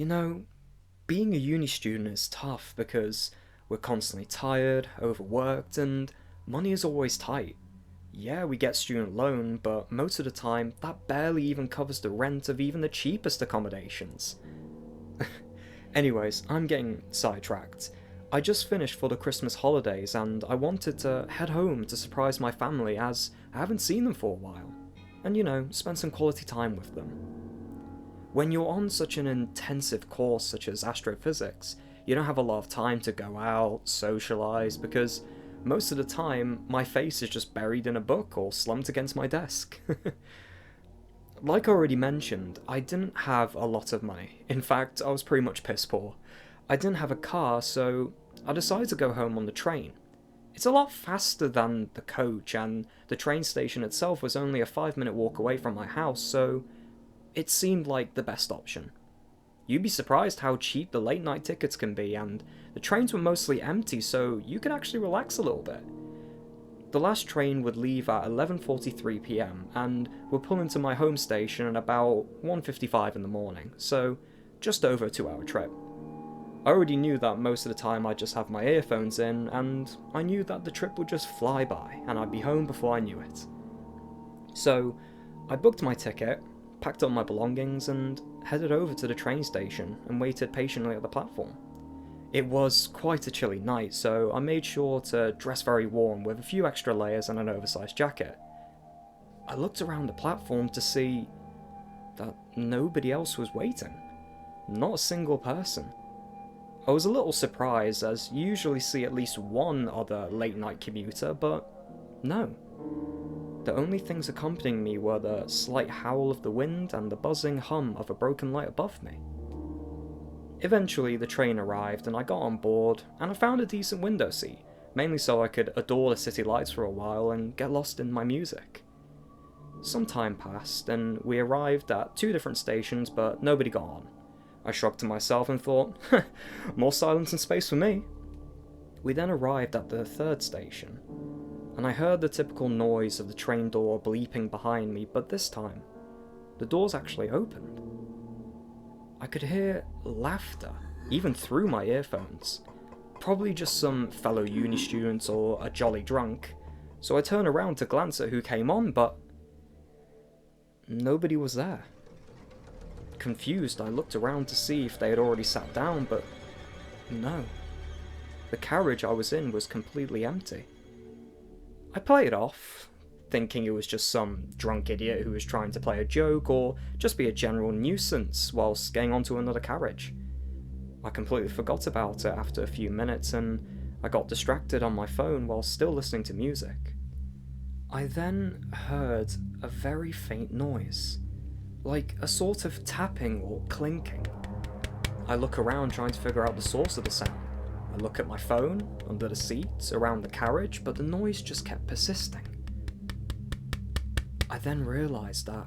You know, being a uni student is tough because we're constantly tired, overworked, and money is always tight. Yeah, we get student loan, but most of the time, that barely even covers the rent of even the cheapest accommodations. Anyways, I'm getting sidetracked. I just finished for the Christmas holidays and I wanted to head home to surprise my family as I haven't seen them for a while. And spend some quality time with them. When you're on such an intensive course such as astrophysics, you don't have a lot of time to go out, socialise, because most of the time my face is just buried in a book or slumped against my desk. Like I already mentioned, I didn't have a lot of money. In fact, I was pretty much piss poor. I didn't have a car, so I decided to go home on the train. It's a lot faster than the coach, and the train station itself was only a 5-minute walk away from my house, so it seemed like the best option. You'd be surprised how cheap the late night tickets can be, and the trains were mostly empty, so you could actually relax a little bit. The last train would leave at 11:43 p.m, and would pull into my home station at about 1:55 in the morning, so just over a 2-hour trip. I already knew that most of the time I'd just have my earphones in, and I knew that the trip would just fly by, and I'd be home before I knew it. So, I booked my ticket, packed up my belongings, and headed over to the train station and waited patiently at the platform. It was quite a chilly night, so I made sure to dress very warm with a few extra layers and an oversized jacket. I looked around the platform to see that nobody else was waiting. Not a single person. I was a little surprised, as you usually see at least one other late night commuter, but no. The only things accompanying me were the slight howl of the wind and the buzzing hum of a broken light above me. Eventually, the train arrived and I got on board, and I found a decent window seat, mainly so I could adore the city lights for a while and get lost in my music. Some time passed, and we arrived at 2 different stations, but nobody got on. I shrugged to myself and thought, more silence and space for me. We then arrived at the 3rd station, and I heard the typical noise of the train door bleeping behind me, but this time, the doors actually opened. I could hear laughter, even through my earphones. Probably just some fellow uni students or a jolly drunk, so I turned around to glance at who came on, but nobody was there. Confused, I looked around to see if they had already sat down, but no. The carriage I was in was completely empty. I played it off, thinking it was just some drunk idiot who was trying to play a joke or just be a general nuisance whilst getting onto another carriage. I completely forgot about it after a few minutes, and I got distracted on my phone while still listening to music. I then heard a very faint noise, like a sort of tapping or clinking. I look around trying to figure out the source of the sound. I look at my phone, under the seats, around the carriage, but the noise just kept persisting. I then realised that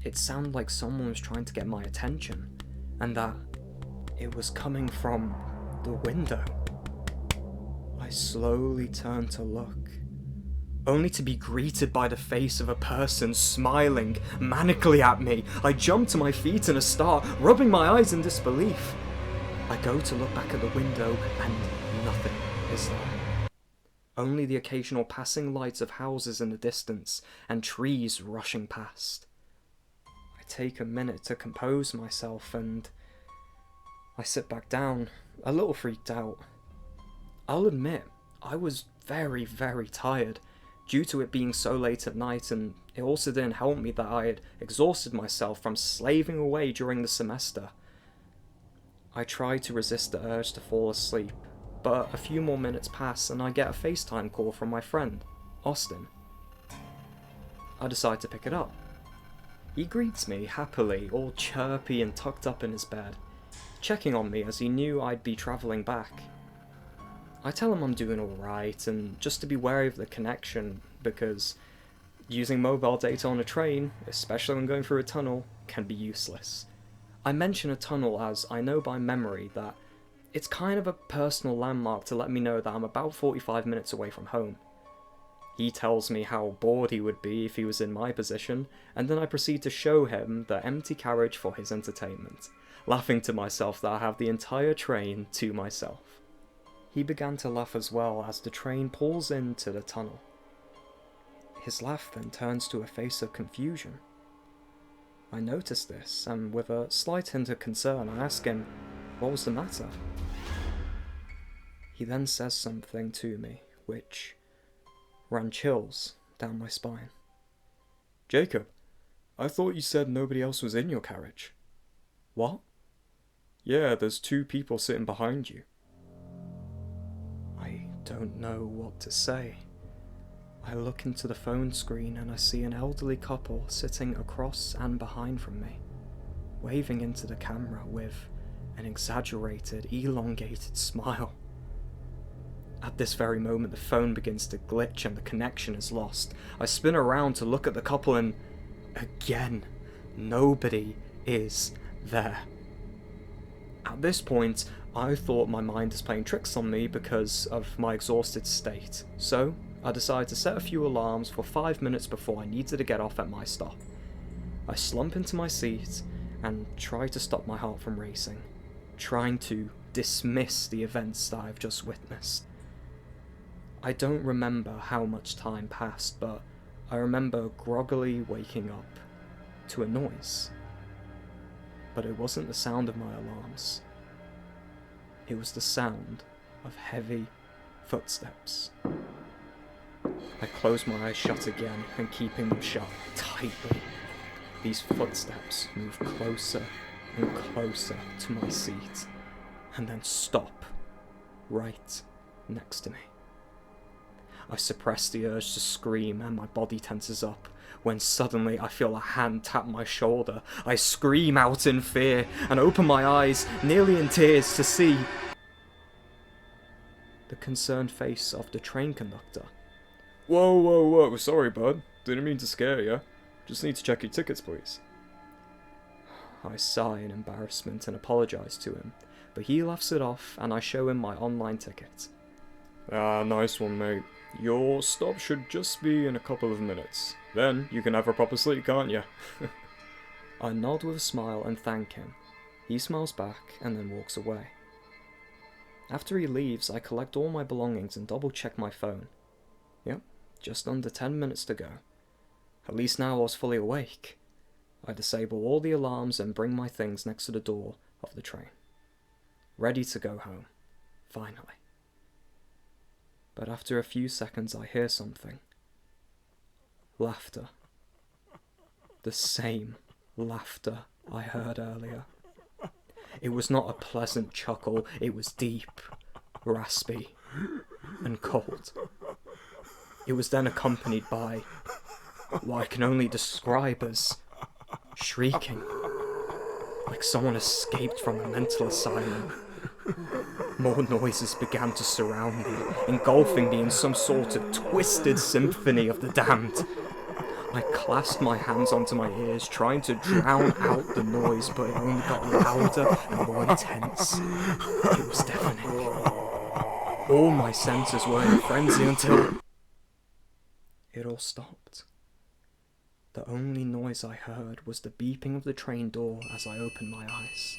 it sounded like someone was trying to get my attention, and that it was coming from the window. I slowly turned to look, only to be greeted by the face of a person smiling manically at me. I jumped to my feet in a start, rubbing my eyes in disbelief. I go to look back at the window, and nothing is there. Only the occasional passing lights of houses in the distance, and trees rushing past. I take a minute to compose myself, and I sit back down, a little freaked out. I'll admit, I was very, very tired, due to it being so late at night, and it also didn't help me that I had exhausted myself from slaving away during the semester. I try to resist the urge to fall asleep, but a few more minutes pass and I get a FaceTime call from my friend, Austin. I decide to pick it up. He greets me happily, all chirpy and tucked up in his bed, checking on me as he knew I'd be travelling back. I tell him I'm doing alright, and just to be wary of the connection, because using mobile data on a train, especially when going through a tunnel, can be useless. I mention a tunnel as I know by memory that it's kind of a personal landmark to let me know that I'm about 45 minutes away from home. He tells me how bored he would be if he was in my position, and then I proceed to show him the empty carriage for his entertainment. laughing to myself that I have the entire train to myself. He began to laugh as well as the train pulls into the tunnel. His laugh then turns to a face of confusion. I notice this, and with a slight hint of concern, I ask him, what was the matter? He then says something to me, which ran chills down my spine. Jacob, I thought you said nobody else was in your carriage. What? Yeah, there's 2 people sitting behind you. I don't know what to say. I look into the phone screen and I see an elderly couple sitting across and behind from me, waving into the camera with an exaggerated, elongated smile. At this very moment, the phone begins to glitch and the connection is lost. I spin around to look at the couple and, again, nobody is there. At this point, I thought my mind was playing tricks on me because of my exhausted state, so I decided to set a few alarms for 5 minutes before I needed to get off at my stop. I slump into my seat and try to stop my heart from racing, trying to dismiss the events that I've just witnessed. I don't remember how much time passed, but I remember groggily waking up to a noise. But it wasn't the sound of my alarms. It was the sound of heavy footsteps. I close my eyes shut again, and keeping them shut tightly, these footsteps move closer and closer to my seat, and then stop right next to me. I suppress the urge to scream and my body tenses up, when suddenly I feel a hand tap my shoulder. I scream out in fear and open my eyes, nearly in tears, to see the concerned face of the train conductor. Whoa, sorry bud, didn't mean to scare you. Just need to check your tickets, please. I sigh in embarrassment and apologise to him, but he laughs it off and I show him my online ticket. Ah, nice one, mate. Your stop should just be in a couple of minutes. Then you can have a proper sleep, can't you? I nod with a smile and thank him. He smiles back and then walks away. After he leaves, I collect all my belongings and double check my phone. Yep, just under 10 minutes to go. At least now I was fully awake. I disable all the alarms and bring my things next to the door of the train. Ready to go home, finally. But after a few seconds I hear something. Laughter. The same laughter I heard earlier. It was not a pleasant chuckle, it was deep, raspy, and cold. It was then accompanied by what I can only describe as shrieking, like someone escaped from a mental asylum. More noises began to surround me, engulfing me in some sort of twisted symphony of the damned. I clasped my hands onto my ears, trying to drown out the noise, but it only got louder and more intense. It was deafening. All my senses were in a frenzy until it all stopped. The only noise I heard was the beeping of the train door as I opened my eyes.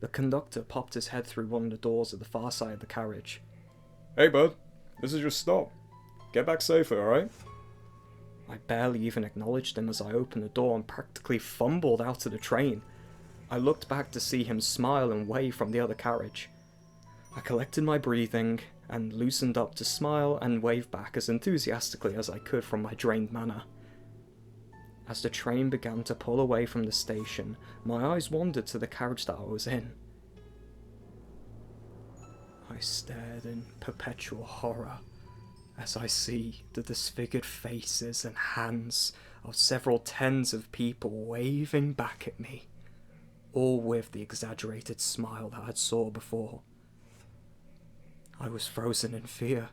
The conductor popped his head through one of the doors at the far side of the carriage. Hey bud, this is your stop. Get back safely, alright? I barely even acknowledged him as I opened the door and practically fumbled out of the train. I looked back to see him smile and wave from the other carriage. I collected my breathing and loosened up to smile and wave back as enthusiastically as I could from my drained manner. As the train began to pull away from the station, my eyes wandered to the carriage that I was in. I stared in perpetual horror as I see the disfigured faces and hands of several tens of people waving back at me, all with the exaggerated smile that I saw before. I was frozen in fear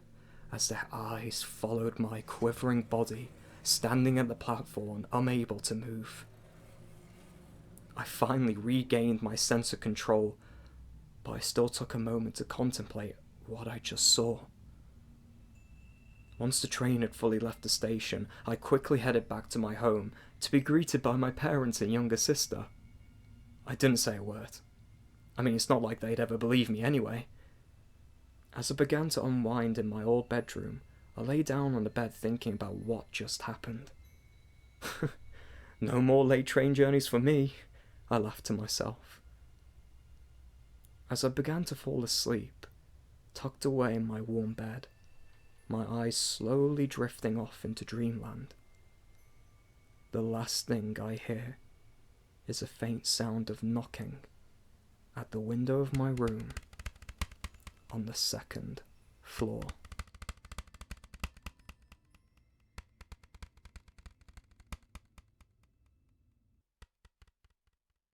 as their eyes followed my quivering body, standing at the platform, unable to move. I finally regained my sense of control, but I still took a moment to contemplate what I just saw. Once the train had fully left the station, I quickly headed back to my home to be greeted by my parents and younger sister. I didn't say a word. I mean, it's not like they'd ever believe me anyway. As I began to unwind in my old bedroom, I lay down on the bed thinking about what just happened. No more late train journeys for me, I laughed to myself. As I began to fall asleep, tucked away in my warm bed, my eyes slowly drifting off into dreamland, the last thing I hear is a faint sound of knocking at the window of my room on the second floor.